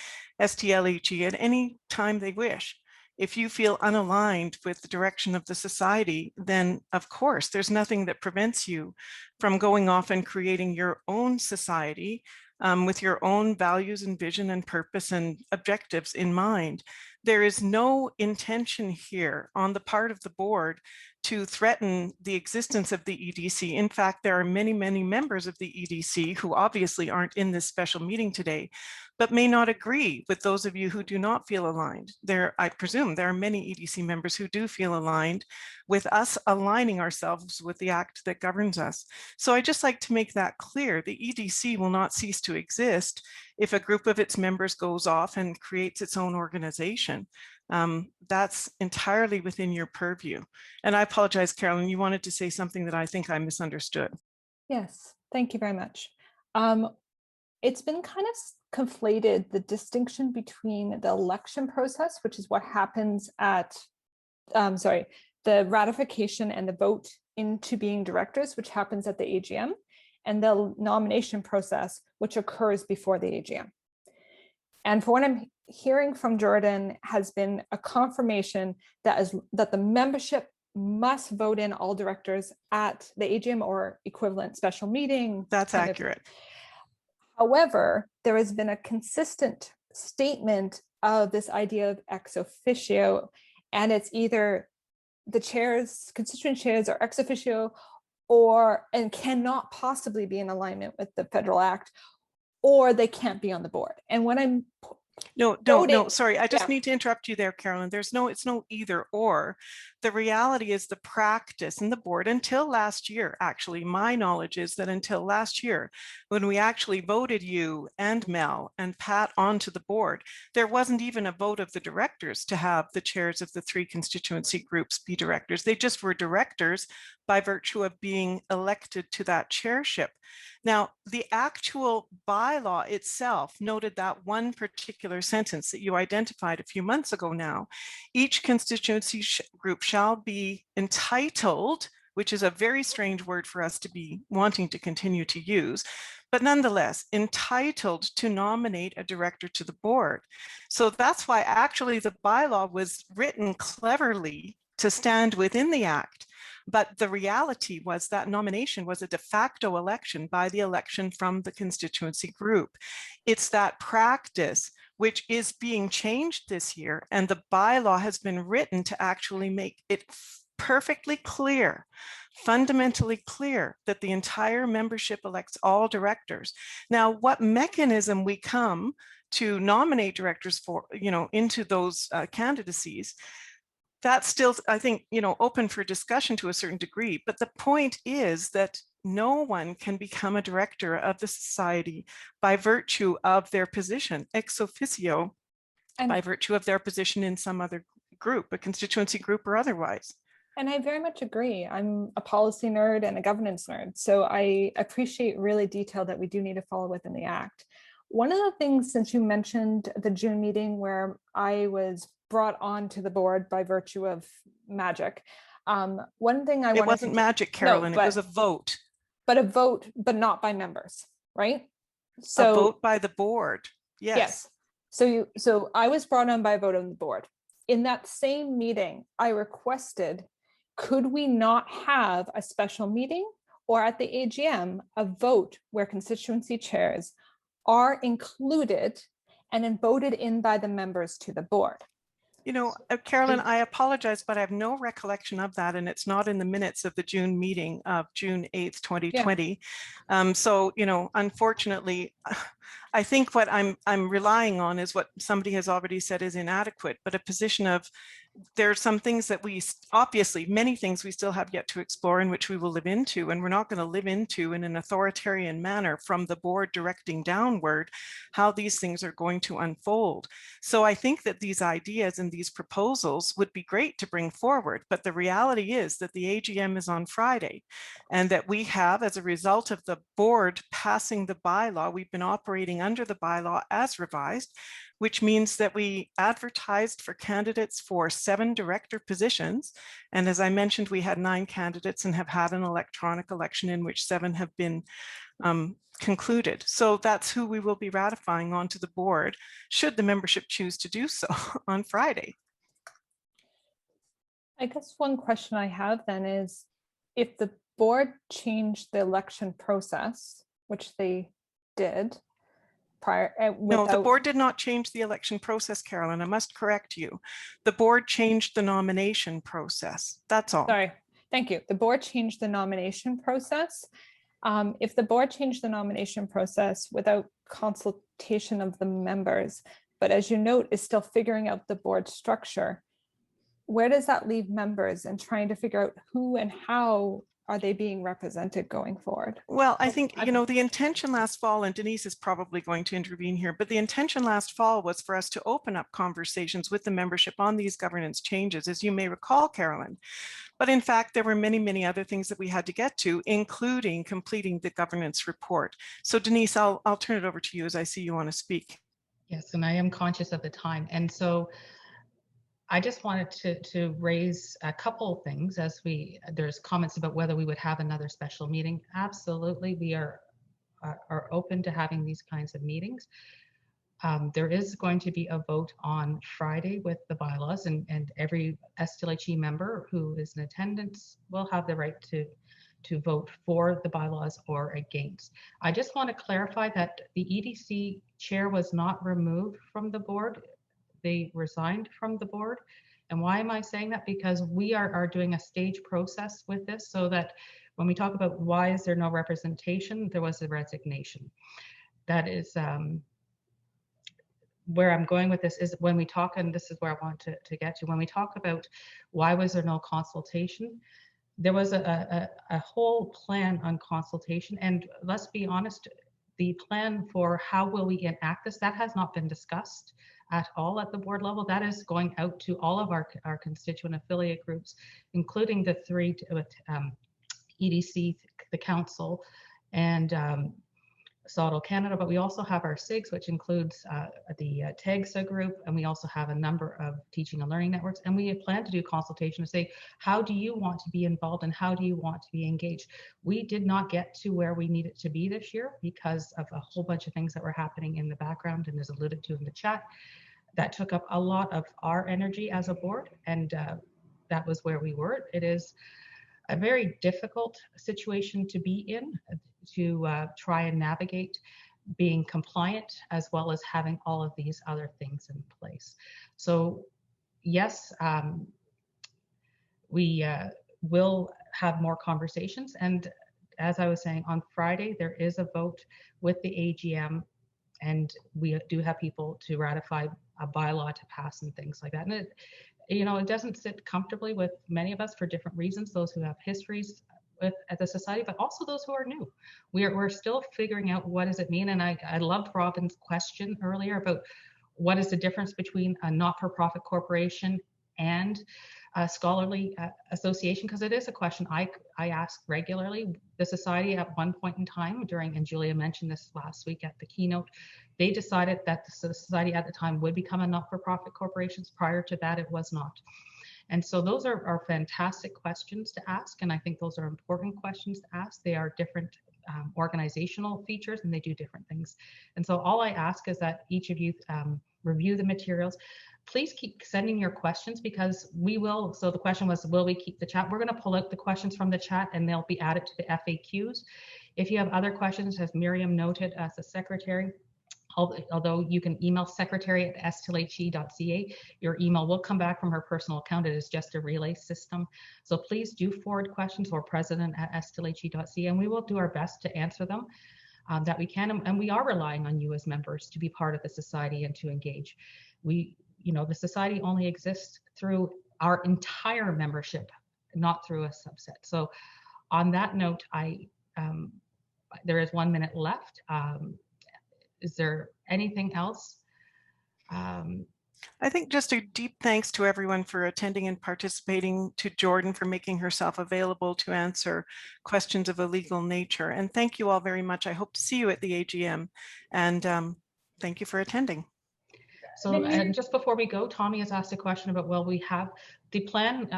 STLHE at any time they wish. If you feel unaligned with the direction of the society, then of course, there's nothing that prevents you from going off and creating your own society with your own values and vision and purpose and objectives in mind. There is no intention here on the part of the board to threaten the existence of the EDC. In fact, there are many, many members of the EDC who obviously aren't in this special meeting today, but may not agree with those of you who do not feel aligned. I presume there are many EDC members who do feel aligned with us aligning ourselves with the Act that governs us. So I just like to make that clear. The EDC will not cease to exist if a group of its members goes off and creates its own organization. That's entirely within your purview. And I apologize, Carolyn, you wanted to say something that I think I misunderstood. Yes, thank you very much. It's been kind of conflated, the distinction between the election process, which is what happens at, the ratification and the vote into being directors, which happens at the AGM, and the nomination process, which occurs before the AGM. And for what I'm hearing from Jordan has been a confirmation that the membership must vote in all directors at the AGM or equivalent special meeting. That's accurate. However, there has been a consistent statement of this idea of ex officio, and it's either the chairs, constituent chairs are ex officio and cannot possibly be in alignment with the federal act, or they can't be on the board. And when I'm No, sorry. I just need to interrupt you there, Carolyn. It's no either or. The reality is the practice in the board until last year, actually, my knowledge is that until last year, when we actually voted you and Mel and Pat onto the board, there wasn't even a vote of the directors to have the chairs of the 3 constituency groups be directors. They just were directors by virtue of being elected to that chairship. Now, the actual bylaw itself noted that one particular sentence that you identified a few months ago now. Each constituency group shall be entitled, which is a very strange word for us to be wanting to continue to use, but nonetheless entitled to nominate a director to the board. So that's why actually the bylaw was written cleverly to stand within the act. But the reality was that nomination was a de facto election by the election from the constituency group. It's that practice which is being changed this year, and the bylaw has been written to actually make it perfectly clear, fundamentally clear, that the entire membership elects all directors. Now, what mechanism we come to nominate directors for, into those candidacies, that's still, I think, open for discussion to a certain degree. But the point is that no one can become a director of the society by virtue of their position, ex officio, and by virtue of their position in some other group, a constituency group or otherwise. And I very much agree. I'm a policy nerd and a governance nerd. So I appreciate really detail that we do need to follow within the act. One of the things, since you mentioned the June meeting where I was brought onto the board by virtue of magic. One thing I wanted to— It wasn't magic, Carolyn, it was a vote. But a vote, but not by members, right? So a vote by the board, yes. So I was brought on by a vote on the board. In that same meeting, I requested, could we not have a special meeting or at the AGM, a vote where constituency chairs are included and then voted in by the members to the board? Carolyn, I apologize, but I have no recollection of that, and it's not in the minutes of the June meeting of June 8th, 2020. Yeah. So, unfortunately, I think what I'm relying on is what somebody has already said is inadequate, but a position of there are some things that we, obviously, many things we still have yet to explore in which we will live into, and we're not going to live into in an authoritarian manner from the board directing downward how these things are going to unfold. So I think that these ideas and these proposals would be great to bring forward, but the reality is that the AGM is on Friday, and that we have, as a result of the board passing the bylaw, we've been operating under the bylaw as revised, which means that we advertised for candidates for 7 director positions. And as I mentioned, we had 9 candidates and have had an electronic election in which 7 have been concluded. So that's who we will be ratifying onto the board, should the membership choose to do so on Friday. I guess one question I have then is, if the board changed the election process, which they did, no, the board did not change the election process, Carolyn. I must correct you. The board changed the nomination process. That's all. Sorry. Thank you. The board changed the nomination process. If the board changed the nomination process without consultation of the members, but as you note, is still figuring out the board structure, where does that leave members in trying to figure out who and how are they being represented going forward? Well, I think, the intention last fall, and Denise is probably going to intervene here, but the intention last fall was for us to open up conversations with the membership on these governance changes, as you may recall, Carolyn. But in fact, there were many, many other things that we had to get to, including completing the governance report. So Denise, I'll turn it over to you as I see you want to speak. Yes, and I am conscious of the time. And so I just wanted to raise a couple of things as there's comments about whether we would have another special meeting. Absolutely, we are open to having these kinds of meetings. There is going to be a vote on Friday with the bylaws, and every STLHE member who is in attendance will have the right to vote for the bylaws or against. I just want to clarify that the EDC chair was not removed from the board. They resigned from the board. And why am I saying that? Because we are doing a stage process with this, so that when we talk about why is there no representation, there was a resignation. That is where I'm going with this is when we talk, and this is where I want to get to, when we talk about why was there no consultation, there was a whole plan on consultation. And let's be honest, the plan for how will we enact this, that has not been discussed at all at the board level. That is going out to all of our constituent affiliate groups, including the three EDC, the council, and SOTL Canada, but we also have our SIGs, which includes the TAGSA group, and we also have a number of teaching and learning networks. And we plan to do consultation to say, how do you want to be involved and how do you want to be engaged? We did not get to where we needed to be this year because of a whole bunch of things that were happening in the background, and as alluded to in the chat, that took up a lot of our energy as a board, and that was where we were. It is a very difficult situation to be in, to try and navigate being compliant as well as having all of these other things in place. So yes, we will have more conversations. And as I was saying, on Friday, there is a vote with the AGM, and we do have people to ratify a bylaw to pass and things like that. And it, you know, it doesn't sit comfortably with many of us for different reasons, those who have histories at the society, but also those who are new. We're still figuring out what does it mean. And I loved Robin's question earlier about what is the difference between a not-for-profit corporation and a scholarly association, because it is a question I ask regularly. The society at one point in time during, and Julia mentioned this last week at the keynote, they decided that the society at the time would become a not-for-profit corporation. Prior to that, it was not. And so those are fantastic questions to ask. And I think those are important questions to ask. They are different organizational features, and they do different things. And so all I ask is that each of you review the materials. Please keep sending your questions, because we will. So the question was, will we keep the chat? We're going to pull out the questions from the chat and they'll be added to the FAQs. If you have other questions, as Miriam noted as the secretary, although you can email secretary@stlhe.ca, your email will come back from her personal account. It is just a relay system. So please do forward questions or president@stlhe.ca, and we will do our best to answer them that we can. And we are relying on you as members to be part of the society and to engage. We, you know, the society only exists through our entire membership, not through a subset. So on that note, there is 1 minute left. Is there anything else? I think just a deep thanks to everyone for attending and participating, to Jordan for making herself available to answer questions of a legal nature. And thank you all very much. I hope to see you at the AGM, and thank you for attending. So, and just before we go, Tommy has asked a question about, well, we have the plan,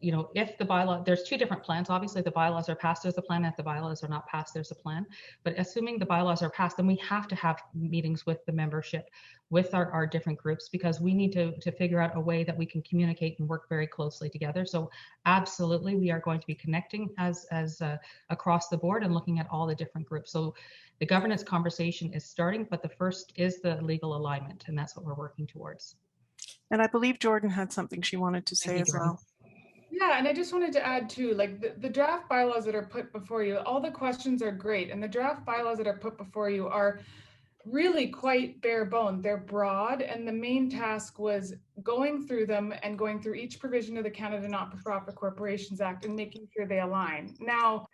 you know, if the bylaw, there's two different plans. Obviously, the bylaws are passed, there's a plan. If the bylaws are not passed, there's a plan. But assuming the bylaws are passed, then we have to have meetings with the membership, with our different groups, because we need to figure out a way that we can communicate and work very closely together. So absolutely, we are going to be connecting as across the board and looking at all the different groups. So the governance conversation is starting, but the first is the legal alignment, and that's what we're working towards. And I believe Jordan had something she wanted to say as well. Yeah, and I just wanted to add too, like the draft bylaws that are put before you, all the questions are great, and the draft bylaws that are put before you are really quite bare bone. They're broad, and the main task was going through them and going through each provision of the Canada Not-for-Profit Corporations Act and making sure they align. Now,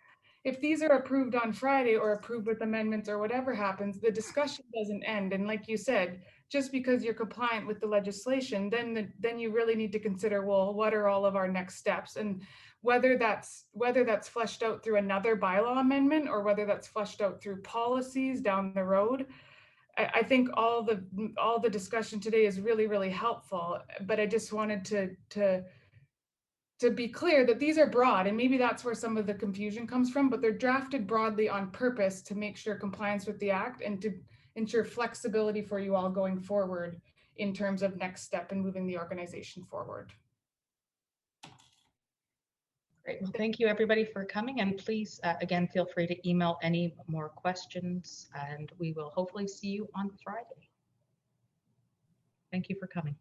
if these are approved on Friday or approved with amendments or whatever happens, the discussion doesn't end. And like you said, just because you're compliant with the legislation, then you really need to consider, well, what are all of our next steps? And whether that's fleshed out through another bylaw amendment or whether that's fleshed out through policies down the road, I think all the discussion today is really, really helpful. But I just wanted to be clear that these are broad, and maybe that's where some of the confusion comes from, but they're drafted broadly on purpose to make sure compliance with the Act and to ensure flexibility for you all going forward in terms of next step and moving the organization forward. Great. Well, thank you everybody for coming, and please, again, feel free to email any more questions, and we will hopefully see you on Friday. Thank you for coming.